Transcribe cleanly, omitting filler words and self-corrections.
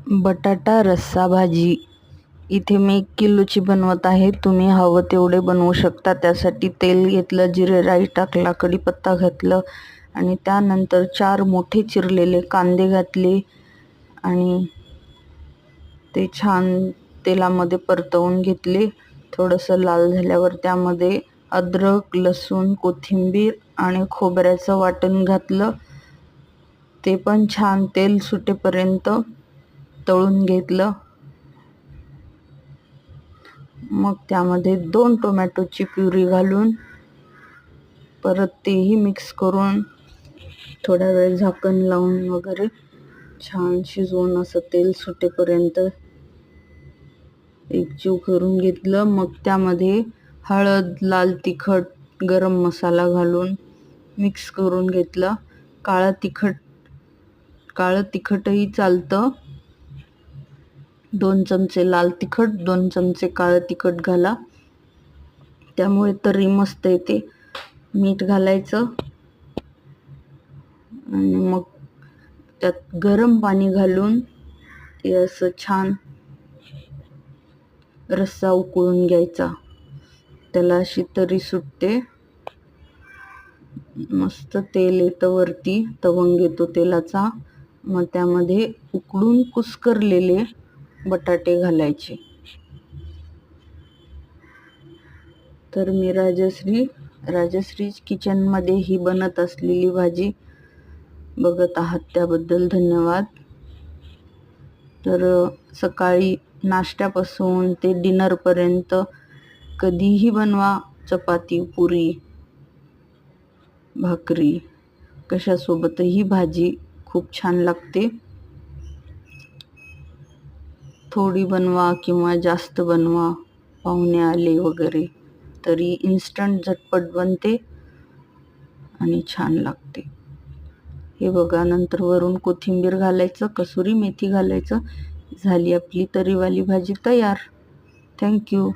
बटाटा रस्सा भाजी इथे मी 1 किलोची बनवत आहे. तुम्ही हवं तेवढे बनवू शकता. त्यासाठी तेल घेतलं, जिरे राई टाकला, कढीपत्ता घातलं आणि त्यानंतर 4 मोठे चिरलेले कांदे घातले आणि ते छान तेलामध्ये परतवून घेतले. थोडंसं लाल झाल्यावर त्यामध्ये अद्रक, लसूण, कोथिंबीर आणि खोबऱ्याचं वाटण घातलं. ते पण छान तेल सुटेपर्यंत तळून घेतलं. मग त्यामध्ये 2 टोमॅटोची प्युरी घालून परत तेही मिक्स करून थोडा वेळ झाकण लावून वगैरे छान शिजवून असं तेल सुटेपर्यंत एकजीव करून घेतलं. मग त्यामध्ये हळद, लाल तिखट, गरम मसाला घालून मिक्स करून घेतलं. काळं तिखटही चालतं. 2 चमचे लाल तिखट, 2 चमचे काळं तिखट घाला, त्यामुळे तर्री मस्त येते. मीठ घालायचं आणि मग त्यात गरम पाणी घालून ते असं छान रस्सा उकळून घ्यायचा. त्याला अशी तर्री सुटते. मस्त तेल येतं वरती, तवंग येतो तेलाचा. मग त्यामध्ये उकडून कुस्करलेले बटाटे घालायचे. तर मी राजश्री किचनमध्ये ही बनत असलेली भाजी बघत आहात त्याबद्दल धन्यवाद. तर सकाळी नाश्त्यापासून ते डिनरपर्यंत कधीही बनवा. चपाती, पुरी, भाकरी कशासोबतही भाजी खूप छान लागते. थोडी बनवा किंवा जास्त बनवा, पाहुणे आले वगैरे तरी इन्स्टंट झटपट बनते आणि छान लागते. हे बघा, नंतर वरून कोथिंबीर घालायचं, कसुरी मेथी घालायचं. झाली आपली तर्रीवाली भाजी तयार. थँक्यू.